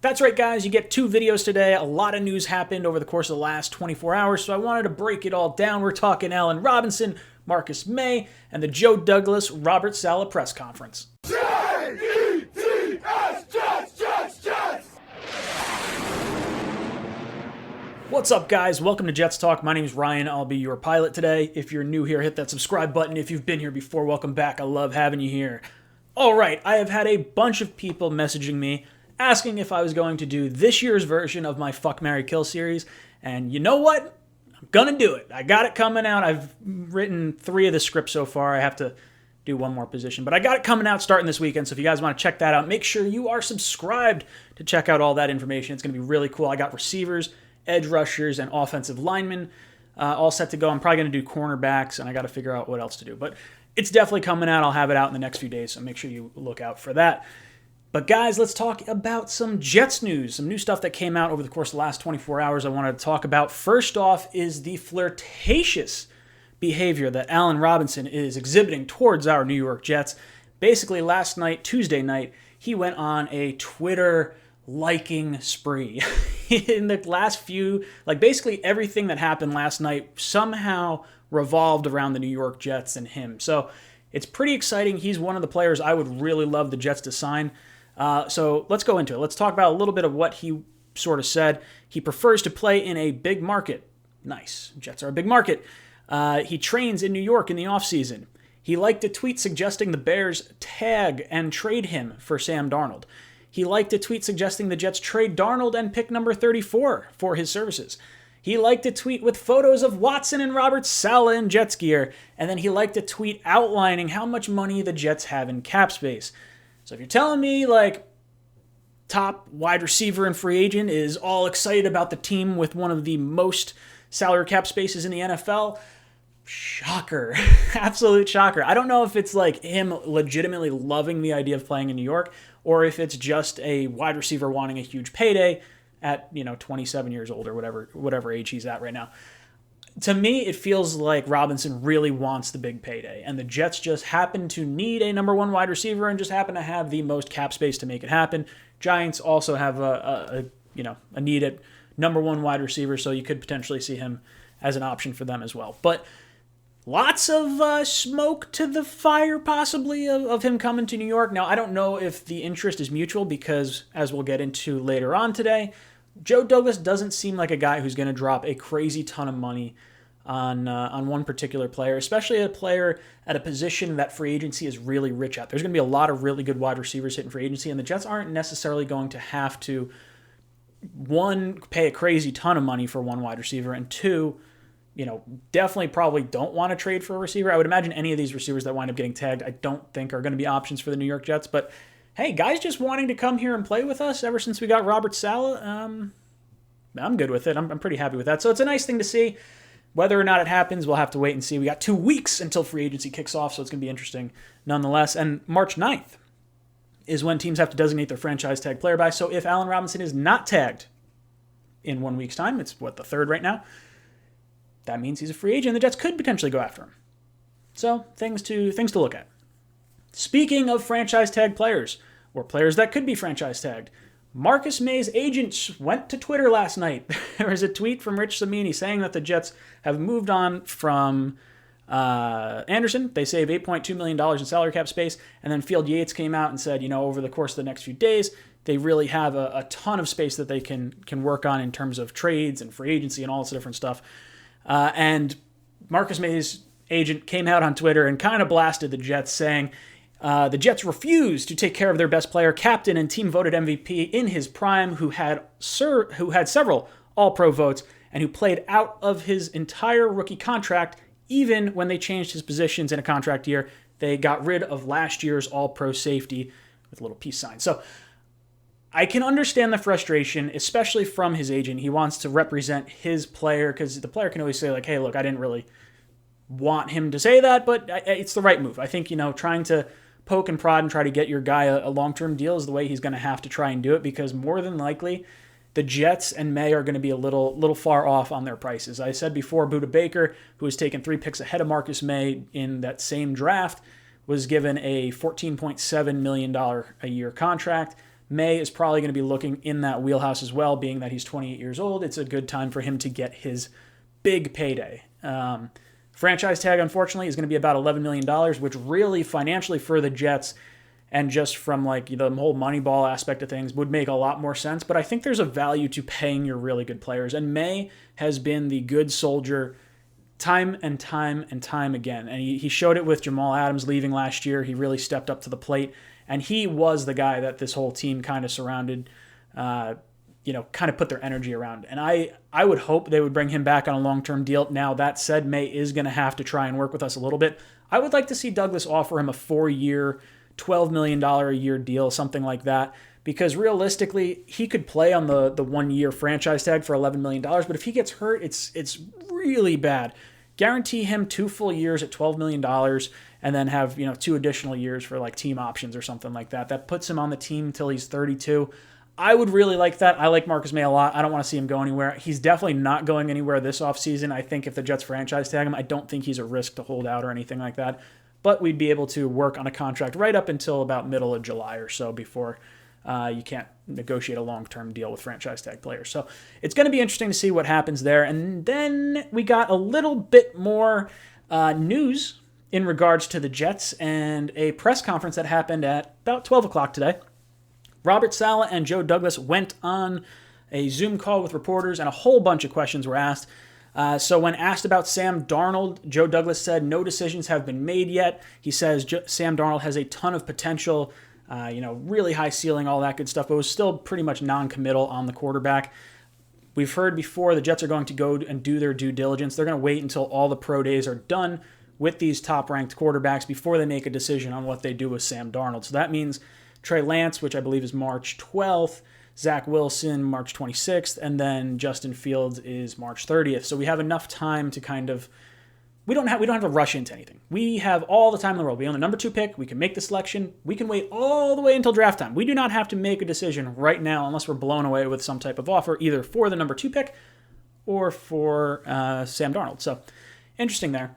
That's right, guys. You get two videos today. A lot of news happened over the course of the last 24 hours, so I wanted to break it all down. We're talking Allen Robinson, Marcus Maye, and the Joe Douglas Robert Saleh press conference. What's up, guys? Welcome to Jets Talk. My name is Ryan. I'll be your pilot today. If you're new here, hit that subscribe button. If you've been here before, welcome back. I love having you here. All right, I have had a bunch of people messaging me asking if I was going to do this year's version of my Fuck, Marry, Kill series. And you know what? I'm going to do it. I got it coming out. I've written 3 of the scripts so far. I have to do one more position. But I got it coming out starting this weekend. So if you guys want to check that out, make sure you are subscribed to check out all that information. It's going to be really cool. I got receivers, edge rushers, and offensive linemen all set to go. I'm probably going to do cornerbacks, and I got to figure out what else to do. But it's definitely coming out. I'll have it out in the next few days, so make sure you look out for that. But guys, let's talk about some Jets news, some new stuff that came out over the course of the last 24 hours I wanted to talk about. First off is the flirtatious behavior that Allen Robinson is exhibiting towards our New York Jets. Basically, last night, Tuesday night, he went on a Twitter liking spree. In the last few, basically everything that happened last night somehow revolved around the New York Jets and him. So it's pretty exciting. He's one of the players I would really love the Jets to sign. So let's go into it. Let's talk about a little bit of what he sort of said. He prefers to play in a big market. Nice. Jets are a big market. He trains in New York in the offseason. He liked a tweet suggesting the Bears tag and trade him for Sam Darnold. He liked a tweet suggesting the Jets trade Darnold and pick number 34 for his services. He liked a tweet with photos of Watson and Robert Saleh in Jets gear, and then he liked a tweet outlining how much money the Jets have in cap space. So if you're telling me, top wide receiver and free agent is all excited about the team with one of the most salary cap spaces in the NFL, shocker. Absolute shocker. I don't know if it's him legitimately loving the idea of playing in New York, or if it's just a wide receiver wanting a huge payday at 27 years old or whatever age he's at right now. To me, it feels like Robinson really wants the big payday, and the Jets just happen to need a number one wide receiver and just happen to have the most cap space to make it happen. Giants also have a need at number one wide receiver, so you could potentially see him as an option for them as well. But lots of smoke to the fire, possibly, of him coming to New York. Now, I don't know if the interest is mutual because, as we'll get into later on today, Joe Douglas doesn't seem like a guy who's going to drop a crazy ton of money on one particular player, especially a player at a position that free agency is really rich at. There's going to be a lot of really good wide receivers hitting free agency, and the Jets aren't necessarily going to have to, one, pay a crazy ton of money for one wide receiver, and two, definitely probably don't want to trade for a receiver. I would imagine any of these receivers that wind up getting tagged, I don't think are going to be options for the New York Jets. But hey, guys just wanting to come here and play with us ever since we got Robert Saleh, I'm good with it. I'm pretty happy with that. So it's a nice thing to see. Whether or not it happens, we'll have to wait and see. We got 2 weeks until free agency kicks off, so it's going to be interesting nonetheless. And March 9th is when teams have to designate their franchise tag player by. So if Allen Robinson is not tagged in 1 week's time, it's the 3rd right now, that means he's a free agent. The Jets could potentially go after him. So things to look at. Speaking of franchise tag players, or players that could be franchise tagged, Marcus Maye's agent went to Twitter last night. There was a tweet from Rich Samini saying that the Jets have moved on from Anderson. They save $8.2 million in salary cap space. And then Field Yates came out and said, over the course of the next few days, they really have a ton of space that they can work on in terms of trades and free agency and all this different stuff. And Marcus Maye's agent came out on Twitter and kind of blasted the Jets, saying the Jets refused to take care of their best player, captain, and team-voted MVP in his prime, who had several All-Pro votes and who played out of his entire rookie contract. Even when they changed his positions in a contract year, they got rid of last year's All-Pro safety with a little peace sign. So I can understand the frustration, especially from his agent. He wants to represent his player because the player can always say, hey, look, I didn't really want him to say that, but it's the right move. I think, trying to poke and prod and try to get your guy a long-term deal is the way he's going to have to try and do it, because more than likely the Jets and Maye are going to be a little far off on their prices. I said before, Budda Baker, who was taken 3 picks ahead of Marcus Maye in that same draft, was given a $14.7 million a year contract. Maye is probably going to be looking in that wheelhouse as well, being that he's 28 years old. It's a good time for him to get his big payday. Franchise tag, unfortunately, is going to be about $11 million, which really financially for the Jets and just from like the whole Moneyball aspect of things would make a lot more sense. But I think there's a value to paying your really good players. And Maye has been the good soldier time and time and time again. And he showed it with Jamal Adams leaving last year. He really stepped up to the plate. And he was the guy that this whole team kind of surrounded, kind of put their energy around. And I would hope they would bring him back on a long-term deal. Now, that said, Maye is going to have to try and work with us a little bit. I would like to see Douglas offer him a 4-year, $12 million a year deal, something like that, because realistically, he could play on the 1-year franchise tag for $11 million, but if he gets hurt, it's really bad. Guarantee him 2 full years at $12 million and then have 2 additional years for like team options or something like that. That puts him on the team until he's 32. I would really like that. I like Marcus Maye a lot. I don't want to see him go anywhere. He's definitely not going anywhere this offseason. I think if the Jets franchise tag him, I don't think he's a risk to hold out or anything like that. But we'd be able to work on a contract right up until about middle of July or so before you can't negotiate a long-term deal with franchise tag players. So it's going to be interesting to see what happens there. And then we got a little bit more news in regards to the Jets and a press conference that happened at about 12 o'clock today. Robert Saleh and Joe Douglas went on a Zoom call with reporters, and a whole bunch of questions were asked. So when asked about Sam Darnold, Joe Douglas said no decisions have been made yet. He says Sam Darnold has a ton of potential, really high ceiling, all that good stuff, but was still pretty much non-committal on the quarterback. We've heard before the Jets are going to go and do their due diligence. They're going to wait until all the pro days are done with these top-ranked quarterbacks before they make a decision on what they do with Sam Darnold. So that means Trey Lance, which I believe is March 12th, Zach Wilson, March 26th, and then Justin Fields is March 30th. So we have enough time to kind of, we don't have to rush into anything. We have all the time in the world. We own the number 2 pick. We can make the selection. We can wait all the way until draft time. We do not have to make a decision right now unless we're blown away with some type of offer, either for the number 2 pick or for Sam Darnold. So interesting there.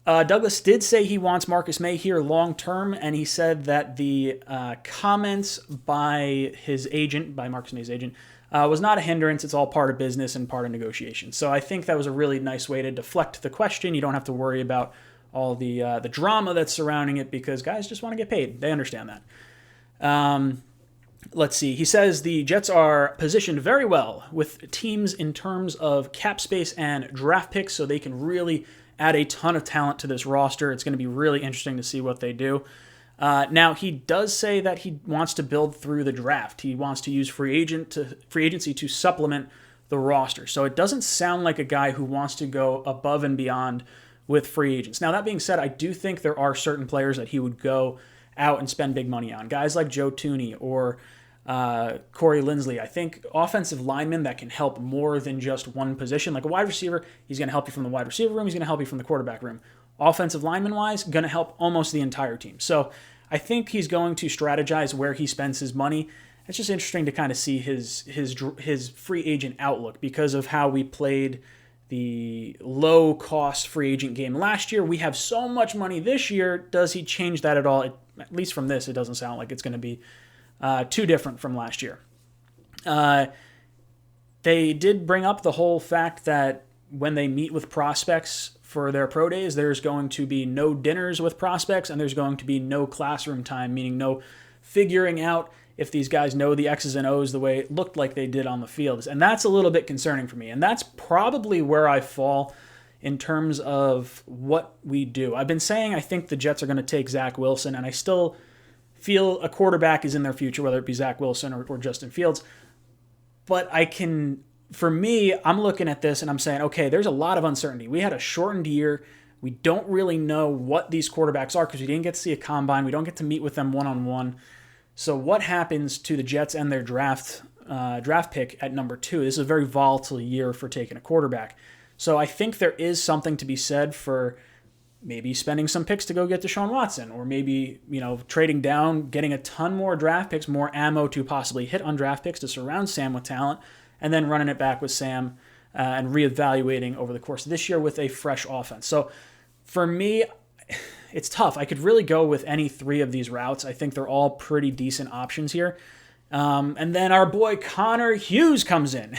Douglas did say he wants Marcus Maye here long-term, and he said that the comments by his agent, by Marcus Maye's agent, was not a hindrance. It's all part of business and part of negotiation. So I think that was a really nice way to deflect the question. You don't have to worry about all the drama that's surrounding it because guys just want to get paid. They understand that. Let's see. He says the Jets are positioned very well with teams in terms of cap space and draft picks, so they can really add a ton of talent to this roster. It's going to be really interesting to see what they do. Now, he does say that he wants to build through the draft. He wants to use free agency to supplement the roster. So it doesn't sound like a guy who wants to go above and beyond with free agents. Now, that being said, I do think there are certain players that he would go out and spend big money on. Guys like Joe Thuney or Corey Linsley. I think offensive linemen that can help more than just one position. Like a wide receiver, he's going to help you from the wide receiver room. He's going to help you from the quarterback room. Offensive lineman-wise, going to help almost the entire team. So I think he's going to strategize where he spends his money. It's just interesting to kind of see his free agent outlook because of how we played the low-cost free agent game last year. We have so much money this year. Does he change that at all? At least from this, it doesn't sound like it's going to be too different from last year. They did bring up the whole fact that when they meet with prospects for their pro days, there's going to be no dinners with prospects and there's going to be no classroom time, meaning no figuring out if these guys know the X's and O's the way it looked like they did on the field. And that's a little bit concerning for me. And that's probably where I fall in terms of what we do. I've been saying I think the Jets are going to take Zach Wilson, and I still feel a quarterback is in their future, whether it be Zach Wilson or Justin Fields. But for me, I'm looking at this and I'm saying, okay, there's a lot of uncertainty. We had a shortened year. We don't really know what these quarterbacks are because we didn't get to see a combine. We don't get to meet with them one-on-one. So what happens to the Jets and their draft pick at number 2? This is a very volatile year for taking a quarterback. So I think there is something to be said for maybe spending some picks to go get Deshaun Watson, or maybe, trading down, getting a ton more draft picks, more ammo to possibly hit on draft picks to surround Sam with talent, and then running it back with Sam and reevaluating over the course of this year with a fresh offense. So for me, it's tough. I could really go with any 3 of these routes. I think they're all pretty decent options here. And then our boy Connor Hughes comes in.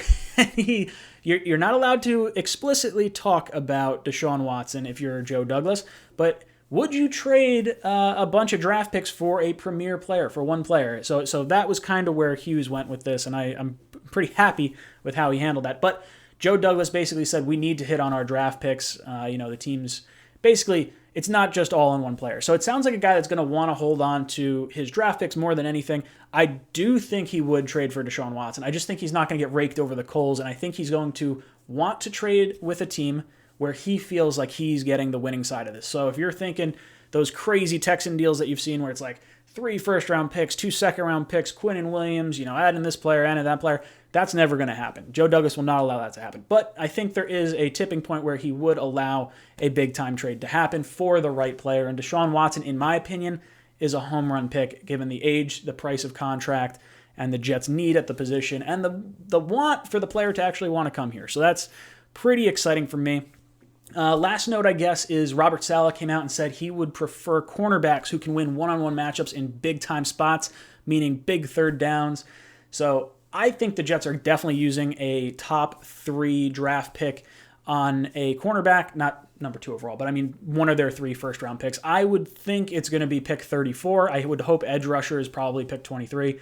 You're not allowed to explicitly talk about Deshaun Watson if you're Joe Douglas, but would you trade a bunch of draft picks for a premier player, for one player? So that was kind of where Hughes went with this, and I'm pretty happy with how he handled that. But Joe Douglas basically said we need to hit on our draft picks. The teams basically, it's not just all on one player. So it sounds like a guy that's going to want to hold on to his draft picks more than anything. I do think he would trade for Deshaun Watson. I just think he's not going to get raked over the coals, and I think he's going to want to trade with a team where he feels like he's getting the winning side of this. So if you're thinking those crazy Texan deals that you've seen where it's like 3 first-round picks, 2 second-round picks, Quinnen Williams, adding this player, adding that player, that's never going to happen. Joe Douglas will not allow that to happen. But I think there is a tipping point where he would allow a big-time trade to happen for the right player. And Deshaun Watson, in my opinion, is a home run pick given the age, the price of contract, and the Jets' need at the position, and the want for the player to actually want to come here. So that's pretty exciting for me. Last note, I guess, is Robert Saleh came out and said he would prefer cornerbacks who can win one-on-one matchups in big-time spots, meaning big third downs. So I think the Jets are definitely using a top 3 draft pick on a cornerback, not number 2 overall, but I mean one of their 3 first-round picks. I would think it's going to be pick 34. I would hope edge rusher is probably pick 23.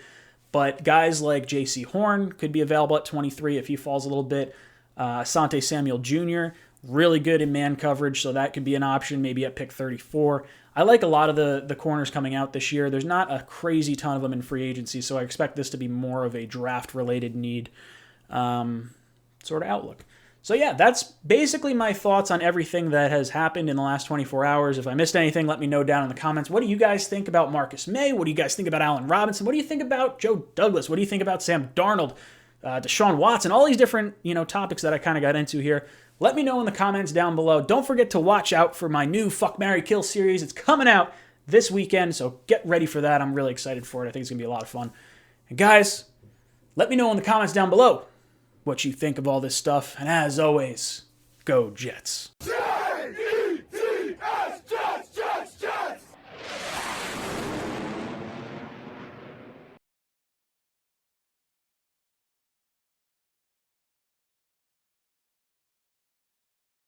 But guys like J.C. Horn could be available at 23 if he falls a little bit. Asante Samuel Jr., really good in man coverage, so that could be an option maybe at pick 34. I like a lot of the corners coming out this year. There's not a crazy ton of them in free agency, so I expect this to be more of a draft-related need sort of outlook. So yeah, that's basically my thoughts on everything that has happened in the last 24 hours. If I missed anything, let me know down in the comments. What do you guys think about Marcus Maye? What do you guys think about Allen Robinson? What do you think about Joe Douglas? What do you think about Sam Darnold, Deshaun Watson? All these different topics that I kind of got into here. Let me know in the comments down below. Don't forget to watch out for my new Fuck, Marry, Kill series. It's coming out this weekend, so get ready for that. I'm really excited for it. I think it's going to be a lot of fun. And guys, let me know in the comments down below what you think of all this stuff. And as always, go Jets.